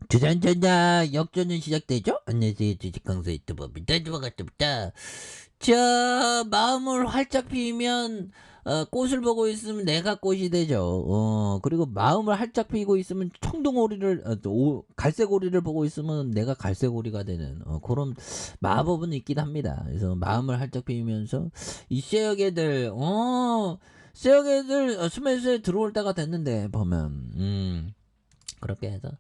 주전전자 역전은 시작되죠? 안녕하세요. 주식강사 유튜버입니다. 반갑습니다. 자, 마음을 활짝 피우면 꽃을 보고 있으면 내가 꽃이 되죠. 그리고 마음을 활짝 피우고 있으면 청둥오리를 갈색오리를 보고 있으면 내가 갈색오리가 되는 그런 마법은 있긴 합니다. 그래서 마음을 활짝 피우면서 이 쇠역애들 스매스에 들어올 때가 됐는데 보면 그렇게 해서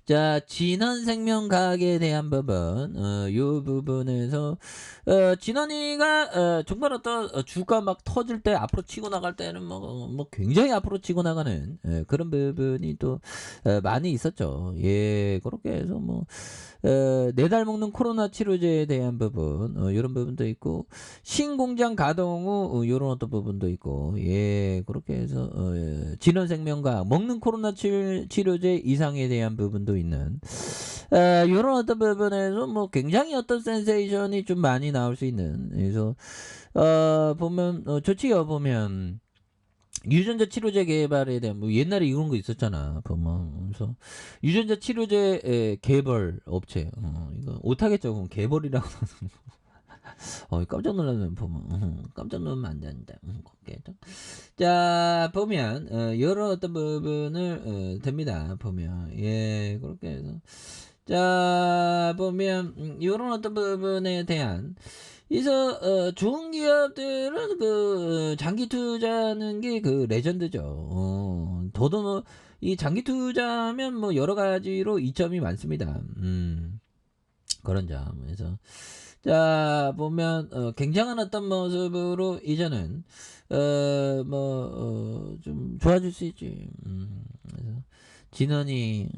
자, 진원생명과학에 대한 부분, 요 부분에서, 진원이가, 정말 주가 막 터질 때 앞으로 치고 나갈 때는 뭐 굉장히 앞으로 치고 나가는, 그런 부분이 또, 많이 있었죠. 예, 그렇게 해서 내달 먹는 코로나 치료제에 대한 부분, 요런 부분도 있고, 신공장 가동 후, 요런 어떤 부분도 있고, 예, 그렇게 해서, 진원생명과학, 먹는 코로나 치료제 이상에 대한 부분도 있는, 요런 어떤 부분에서 굉장히 어떤 센세이션이 좀 많이 나올 수 있는, 그래서, 보면, 좋지요, 보면. 유전자 치료제 개발에 대한 옛날에 이런 거 있었잖아. 보면 그래서 유전자 치료제 개발 업체 이거 못하겠죠. 그럼 개발이라고 깜짝 놀라면 보면 깜짝 놀라면 안 되는데 자 보면 여러 어떤 부분을 됩니다. 보면 예 그렇게 해서 자 보면 이런 어떤 부분에 대한 그래서 좋은 기업들은 장기 투자하는 게 레전드죠. 더더 이 장기 투자하면 여러 가지로 이점이 많습니다. 그런 점. 그래서 자 보면 굉장한 어떤 모습으로 이제는 좀 좋아질 수 있지. 그래서 진원이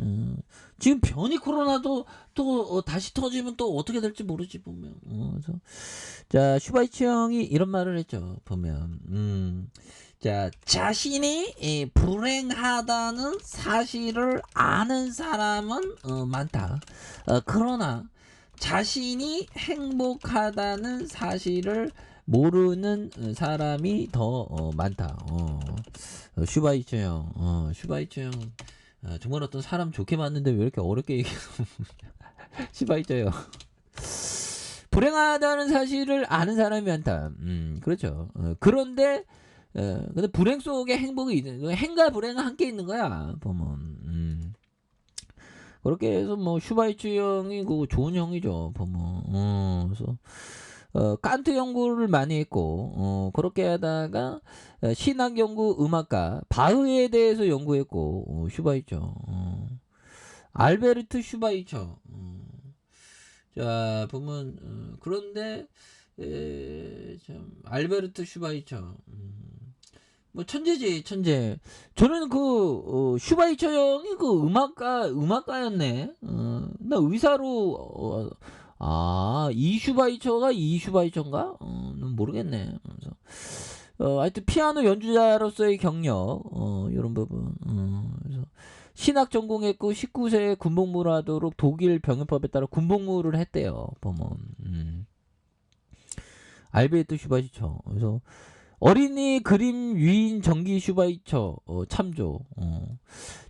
지금 변이 코로나도 또 다시 터지면 또 어떻게 될지 모르지 보면. 그래서 자 슈바이치 형이 이런 말을 했죠. 보면 자 자신이 불행하다는 사실을 아는 사람은 많다. 그러나 자신이 행복하다는 사실을 모르는 사람이 더 많다. 슈바이처 형, 슈바이처 형, 정말 어떤 사람 좋게 봤는데 왜 이렇게 어렵게 얘기해서 슈바이처 형. 불행하다는 사실을 아는 사람이 많다. 그렇죠. 그런데 근데 불행 속에 행복이 있는 행과 불행은 함께 있는 거야. 보면. 그렇게 해서 슈바이츠 형이 좋은 형이죠. 보면 그래서 칸트 연구를 많이 했고 그렇게 하다가 신학 연구 음악가 바흐에 대해서 연구했고 슈바이처 알베르트 슈바이처 자 보면 그런데 참 알베르트 슈바이처 천재지 천재. 저는 슈바이처 형이 음악가였네. 나 의사로 이 슈바이처가 이 슈바이처인가? 모르겠네. 그래서 하여튼 피아노 연주자로서의 경력 이런 부분. 그래서 신학 전공했고 19세에 군복무를 하도록 독일 병역법에 따라 군복무를 했대요. 보면 알베르트 슈바이처. 그래서 어린이 그림 위인 전기 슈바이처 참조.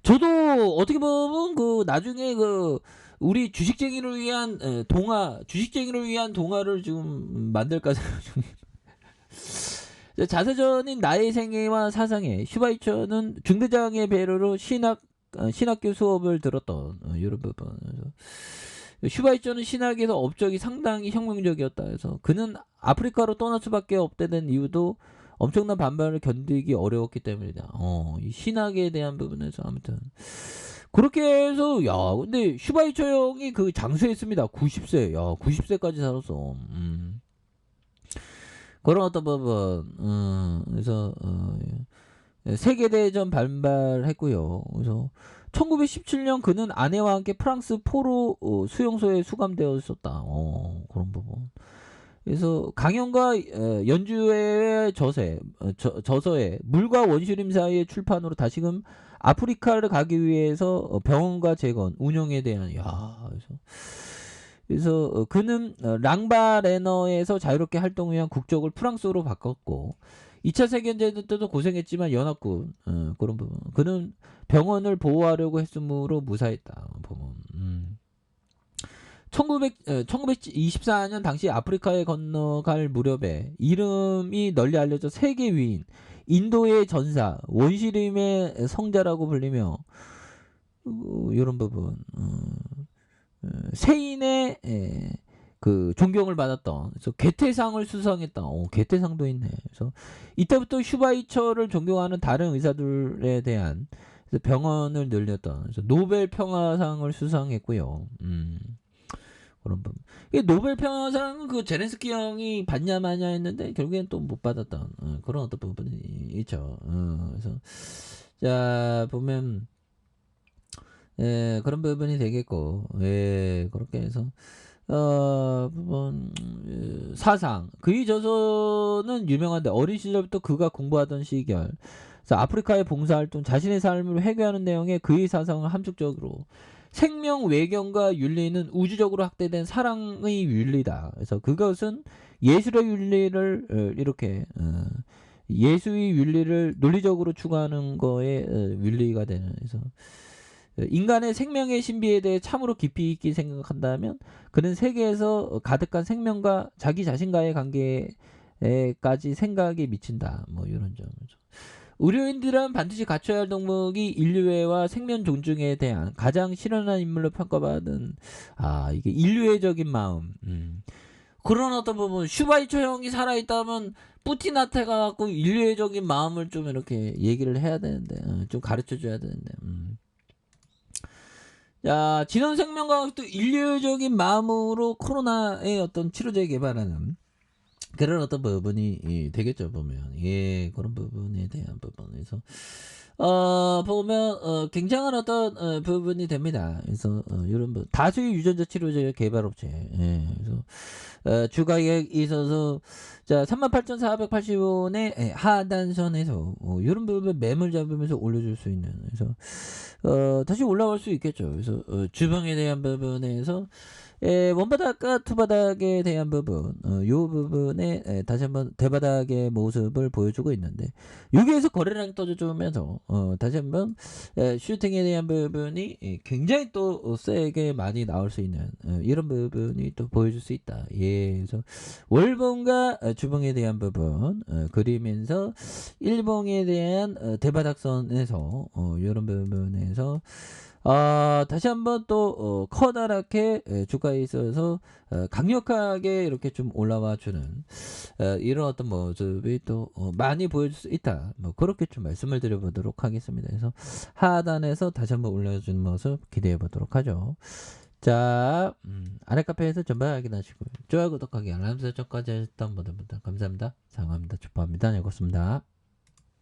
저도 어떻게 보면 나중에 우리 주식쟁이를 위한 주식쟁이를 위한 동화를 지금 만들까 생각 중입니다. 자서전인 나의 생애와 사상에 슈바이처는 중대장의 배려로 신학교 수업을 들었던 이런 부분. 슈바이처는 신학에서 업적이 상당히 혁명적이었다 해서 그는 아프리카로 떠날 수밖에 없게 된 이유도 엄청난 반발을 견디기 어려웠기 때문이다. 이 신학에 대한 부분에서 아무튼 그렇게 해서 근데 슈바이처 형이 장수했습니다. 90세. 90세까지 살았어. 그런 어떤 부분. 그래서 세계대전 반발했고요. 그래서 1917년 그는 아내와 함께 프랑스 포로 수용소에 수감되어 있었다. 그런 부분. 그래서 강연과 연주회의 저서에 물과 원시림 사이의 출판으로 다시금 아프리카를 가기 위해서 병원과 재건 운영에 대한 그래서 그는 랑바레너에서 자유롭게 활동을 위한 국적을 프랑스로 바꿨고 2차 세계대전 때도 고생했지만 연합군 그런 부분. 그는 병원을 보호하려고 했으므로 무사했다. 보면 1924년 당시 아프리카에 건너갈 무렵에 이름이 널리 알려져 세계 위인 인도의 전사 원시림의 성자라고 불리며 이런 부분 세인의 그 존경을 받았던 그래서 괴테상을 수상했다. 괴테상도 있네. 그래서 이때부터 슈바이처를 존경하는 다른 의사들에 대한 그래서 병원을 늘렸던 그래서 노벨 평화상을 수상했고요. 그런 부분. 이게 노벨 평화상은 그 제렌스키 형이 받냐 마냐 했는데 결국엔 또 못 받았던 그런 어떤 부분이 있죠. 그래서 자 보면 그런 부분이 되겠고 그렇게 해서 부분 사상 그의 저서는 유명한데 어린 시절부터 그가 공부하던 시절 그래서 아프리카의 봉사활동 자신의 삶을 회귀하는 내용에 그의 사상을 함축적으로 생명 외경과 윤리는 우주적으로 확대된 사랑의 윤리다. 그래서 그것은 예술의 윤리를 이렇게 예수의 윤리를 논리적으로 추구하는 거에 윤리가 되는 그래서 인간의 생명의 신비에 대해 참으로 깊이 있게 생각한다면 그는 세계에서 가득한 생명과 자기 자신과의 관계에까지 생각이 미친다. 뭐 이런 점이죠. 의료인들은 반드시 갖춰야 할 덕목이 인류애와 생명 존중에 대한 가장 실현한 인물로 평가받은 이게 인류애적인 마음. 그런 어떤 부분 슈바이처 형이 살아있다면 뿌틴한테 가갖고 인류애적인 마음을 좀 이렇게 얘기를 해야 되는데 좀 가르쳐줘야 되는데. 자, 진원 생명과학도 인류적인 마음으로 코로나의 어떤 치료제 개발하는 그런 어떤 부분이 되겠죠, 보면. 그런 부분에 대한 부분에서. 보면, 굉장한 어떤, 부분이 됩니다. 그래서, 이런 다수의 유전자 치료제 개발업체. 그래서, 주가에 있어서, 자, 38,480원의 하단선에서, 이런 부분 매물 잡으면서 올려줄 수 있는. 그래서, 다시 올라갈 수 있겠죠. 그래서, 주방에 대한 부분에서, 원바닥과 투바닥에 대한 부분, 요 부분에 다시 한번 대바닥의 모습을 보여주고 있는데, 여기에서 거래량이 떠주면서, 다시 한번 슈팅에 대한 부분이 굉장히 또 세게 많이 나올 수 있는 이런 부분이 또 보여줄 수 있다. 그래서 월봉과 주봉에 대한 부분 그리면서 일봉에 대한 대바닥선에서 이런 부분에서 다시 한번 또 커다랗게 주가에 있어서 강력하게 이렇게 좀 올라와 주는 이런 어떤 모습이 또 많이 보여줄 수 있다. 뭐 그렇게 좀 말씀을 드려보도록 하겠습니다. 그래서 하단에서 다시 한번 올려주는 모습 기대해 보도록 하죠. 자, 아래 카페에서 전반 확인하시고 좋아요, 구독하기, 알람 설정까지 하셨던 분들 감사합니다. 사랑합니다. 축복합니다. 네, 고맙습니다.